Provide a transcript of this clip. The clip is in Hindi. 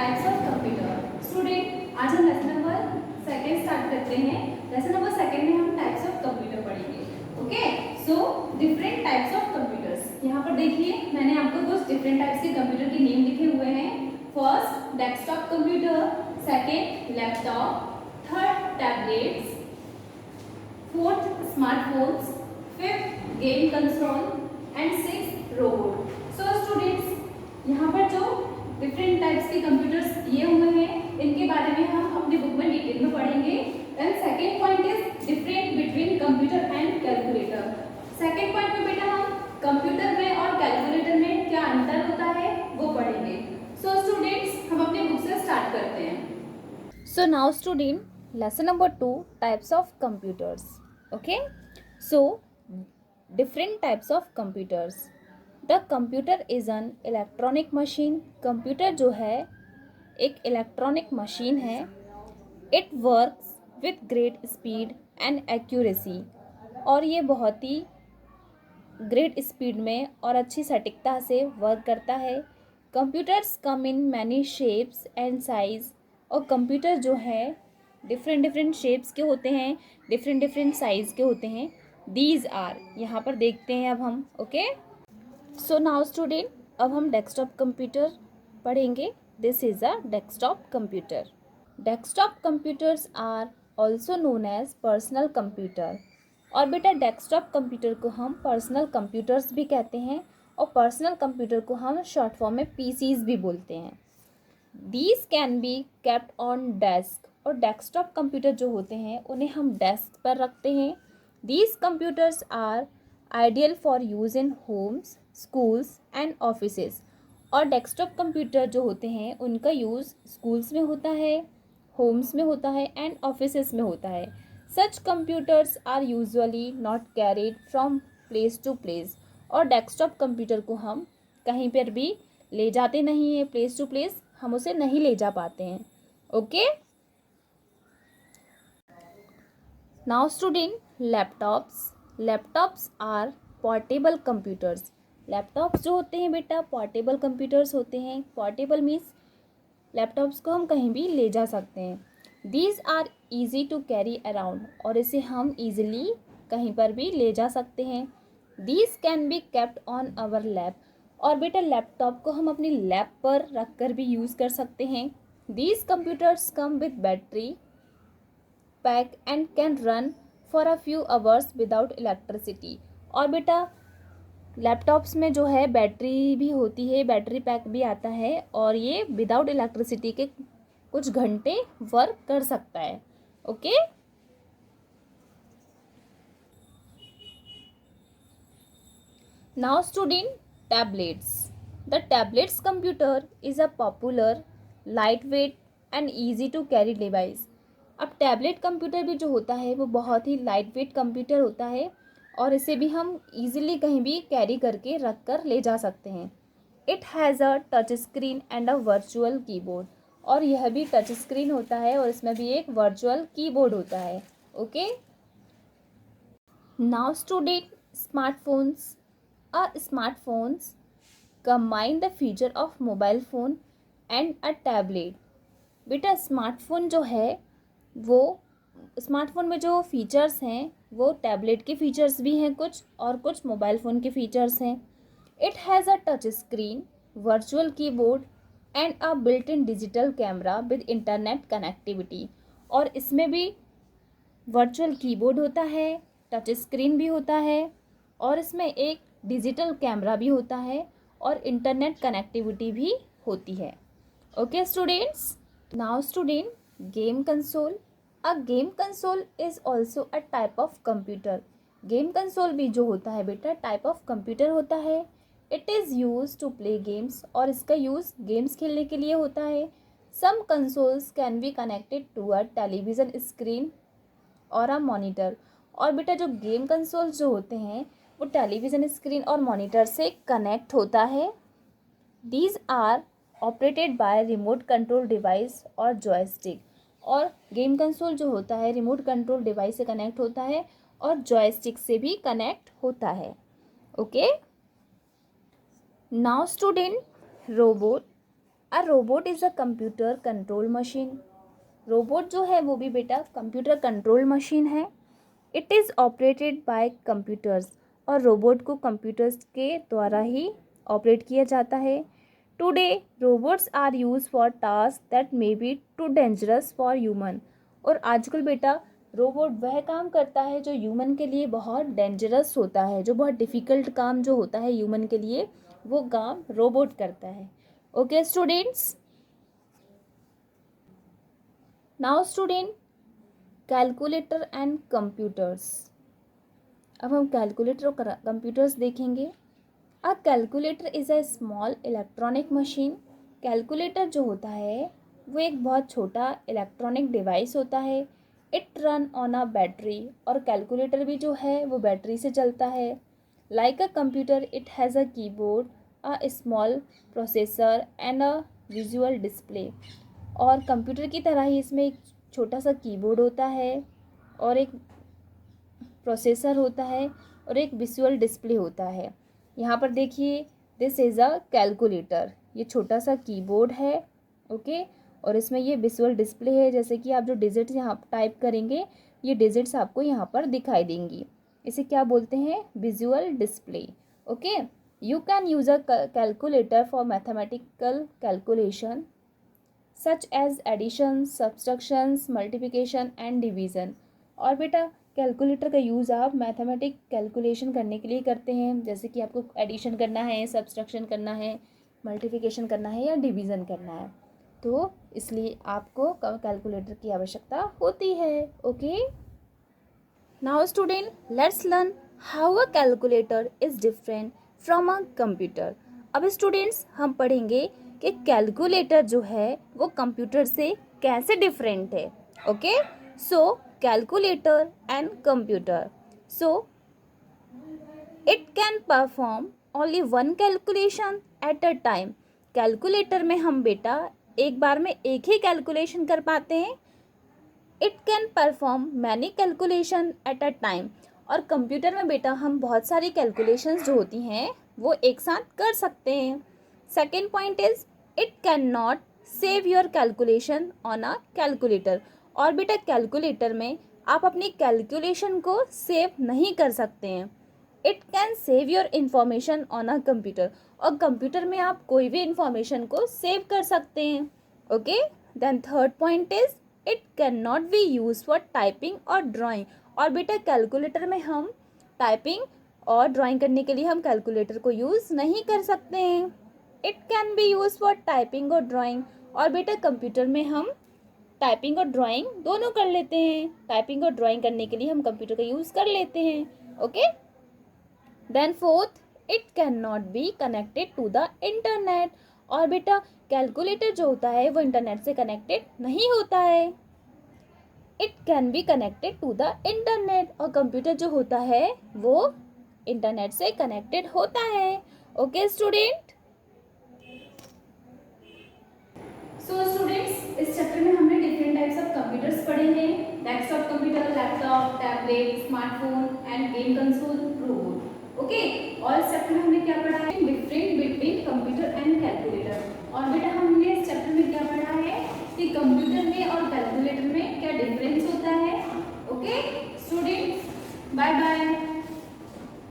Types of computer. स्टूडेंट, आज हम लेसन नंबर सेकंड स्टार्ट करते हैं। लेसन नंबर सेकंड में हम टाइप्स ऑफ कंप्यूटर पढ़ेंगे। Okay, so different types of computers. यहाँ पर देखिए मैंने आपको कुछ डिफरेंट टाइप्स के कंप्यूटर के नेम लिखे हुए हैं। First desktop computer, second laptop, third tablets, fourth smartphones, fifth game console and sixth robot. So students, यहाँ पर जो डिफरेंट टाइप्स के कंप्यूटर्स दिए हुए हैं इनके बारे में हम अपनी बुक में डिटेल में पढ़ेंगे। And second point is different between computer and calculator. Second point में बेटा हम कंप्यूटर में और कैलकुलेटर में क्या अंतर होता है वो पढ़ेंगे। सो स्टूडेंट्स, हम अपनी बुक से स्टार्ट करते हैं। So now student, lesson number 2, types of computers. Okay, so different types of computers. The computer is an electronic machine. Computer जो है एक electronic machine है. It works with great speed and accuracy. और ये बहुत ही ग्रेट स्पीड में और अच्छी सटीकता से वर्क करता है। Computers come in many shapes and size. और कंप्यूटर जो है डिफरेंट शेप्स के होते हैं, डिफरेंट साइज़ के होते हैं। दीज आर, यहाँ पर देखते हैं अब हम। ओके, सो नाउ स्टूडेंट, अब हम डेस्कटॉप कंप्यूटर पढ़ेंगे। This is a desktop computer. Desktop computers are also known as personal computer. और बेटा डेस्कटॉप कंप्यूटर को हम पर्सनल कंप्यूटर्स भी कहते हैं और पर्सनल कंप्यूटर को हम शॉर्ट फॉर्म में पीसीज भी बोलते हैं। These can be kept on desk. और डेस्कटॉप कंप्यूटर जो होते हैं उन्हें हम डेस्क पर रखते हैं। These computers are ideal for use in homes, schools and offices. और डेस्कटॉप कंप्यूटर जो होते हैं उनका यूज़ स्कूल्स में होता है, होम्स में होता है एंड ऑफिसेस में होता है। Such computers are usually not carried from place to place. और डेस्कटॉप कंप्यूटर को हम कहीं पर भी ले जाते नहीं हैं, प्लेस टू प्लेस हम उसे नहीं ले जा पाते हैं। Okay, now student, laptops are portable computers. Laptops जो होते हैं बेटा पोर्टेबल कंप्यूटर्स होते हैं। पोर्टेबल मीन्स लैपटॉप्स को हम कहीं भी ले जा सकते हैं। These are easy to carry around. और इसे हम ईजिली कहीं पर भी ले जा सकते हैं। These can be kept on our lap. और बेटा लैपटॉप को हम अपनी लैप पर रख कर भी यूज़ कर सकते हैं। These computers come with battery pack and can run for a few hours without electricity. और बेटा लैपटॉप्स में जो है बैटरी भी होती है, बैटरी पैक भी आता है और ये विदाउट इलेक्ट्रिसिटी के कुछ घंटे वर्क कर सकता है। Okay, now student, tablets. The tablets computer is a popular, lightweight and easy to carry device. अब टैबलेट कंप्यूटर भी जो होता है वो बहुत ही लाइट वेट कंप्यूटर होता है और इसे भी हम इजीली कहीं भी कैरी करके रख कर ले जा सकते हैं। It has a touch screen and a virtual keyboard. और यह भी टच स्क्रीन होता है और इसमें भी एक वर्चुअल कीबोर्ड होता है। Okay, now student, smartphones smartphones combine the feature of mobile phone and a tablet. बेटा स्मार्टफोन जो है वो स्मार्टफोन में जो फीचर्स हैं वो टैबलेट के फीचर्स भी हैं कुछ और कुछ मोबाइल फ़ोन के फीचर्स हैं। It has a touch screen, virtual keyboard and a built in digital camera with internet connectivity. और इसमें भी वर्चुअल कीबोर्ड होता है, टच स्क्रीन भी होता है और इसमें एक डिजिटल कैमरा भी होता है और इंटरनेट कनेक्टिविटी भी होती है। Okay students, now student, game console. A game console is also a type of computer. Game console भी जो होता है बेटा टाइप ऑफ कंप्यूटर होता है। It is use to play games. और इसका यूज़ गेम्स खेलने के लिए होता है। Some consoles can be connected to a television screen और अ मॉनिटर। और बेटा जो गेम कंसोल्स जो होते हैं वो टेलीविज़न स्क्रीन और मॉनिटर से कनेक्ट होता है। These are operated by remote control device और जॉयस्टिक। और गेम कंसोल जो होता है रिमोट कंट्रोल डिवाइस से कनेक्ट होता है और जॉयस्टिक से भी कनेक्ट होता है। Okay, now student, robot. A robot is a computer control machine. Robot जो है वो भी बेटा कंप्यूटर कंट्रोल मशीन है। It is operated by computers, और रोबोट को कंप्यूटर्स के द्वारा ही ऑपरेट किया जाता है। Today robots are use for task that may be too dangerous for human. और आजकल बेटा रोबोट वह काम करता है जो ह्यूमन के लिए बहुत डेंजरस होता है, जो बहुत डिफ़िकल्ट काम जो होता है ह्यूमन के लिए, वो काम रोबोट करता है। Okay students, now student, calculator and computers. अब हम कैलकुलेटर और कंप्यूटर्स देखेंगे। अ calculator is a small electronic machine. Calculator जो होता है वो एक बहुत छोटा इलेक्ट्रॉनिक डिवाइस होता है। It run on a battery, और कैलकुलेटर भी जो है वो बैटरी से चलता है। Like a computer it has a keyboard, a small processor and a visual display. और कंप्यूटर की तरह ही इसमें एक छोटा सा कीबोर्ड होता है, और एक प्रोसेसर होता है, और एक विजुअल डिस्प्ले होता है। यहाँ पर देखिए, दिस इज़ अ कैलकुलेटर। ये छोटा सा कीबोर्ड है, ओके, और इसमें ये विजुअल डिस्प्ले है। जैसे कि आप जो डिजिट्स यहाँ टाइप करेंगे, ये डिजिट्स आपको यहाँ पर दिखाई देंगी। इसे क्या बोलते हैं? Visual display. Okay, you can use a calculator for mathematical calculation such as addition, subtractions, multiplication and division. और बेटा कैलकुलेटर का यूज़ आप मैथमेटिक कैलकुलेशन करने के लिए करते हैं, जैसे कि आपको एडिशन करना है, सब्सट्रैक्शन करना है, मल्टीप्लिकेशन करना है या डिवीज़न करना है, तो इसलिए आपको कैलकुलेटर की आवश्यकता होती है। Okay, now student, let's learn how a calculator is different from a computer. अब स्टूडेंट्स हम पढ़ेंगे कि कैलकुलेटर जो है वो कंप्यूटर से कैसे डिफरेंट है। Okay, so calculator and computer, so it can perform only one calculation at a time. Calculator में हम बेटा एक बार में एक ही कैलकुलेशन कर पाते हैं। It can perform many calculation at a time. और कंप्यूटर में बेटा हम बहुत सारी कैलकुलेशंस जो होती हैं वो एक साथ कर सकते हैं। Second point is it can not save your calculation on a calculator. और बेटा कैलकुलेटर में आप अपनी कैलकुलेशन को सेव नहीं कर सकते हैं। It can save your information on a computer, और कंप्यूटर में आप कोई भी इंफॉर्मेशन को सेव कर सकते हैं। Okay, then third point is it can not be use for typing और ड्राइंग। और बेटा कैलकुलेटर में हम टाइपिंग और ड्राइंग करने के लिए हम कैलकुलेटर को यूज़ नहीं कर सकते हैं। It can B use for typing और ड्राइंग। और बेटा कंप्यूटर में हम टाइपिंग और ड्राइंग दोनों कर लेते हैं। टाइपिंग और ड्राइंग करने के लिए हम कंप्यूटर का यूज़ कर लेते हैं। Okay, then fourth, it can not be connected to the internet. और बेटा कैलकुलेटर जो होता है वो इंटरनेट से कनेक्टेड नहीं होता है। It can be connected to the internet, और कंप्यूटर जो होता है वो इंटरनेट से कनेक्टेड होता है। ओके स्टूडेंट, सो स्टूडेंट्स, इस चैप्टर में हमने डिफरेंट टाइप्स ऑफ कंप्यूटर्स पढ़े हैं। Desktop computer, laptop, tablet, smartphone and game console, pro.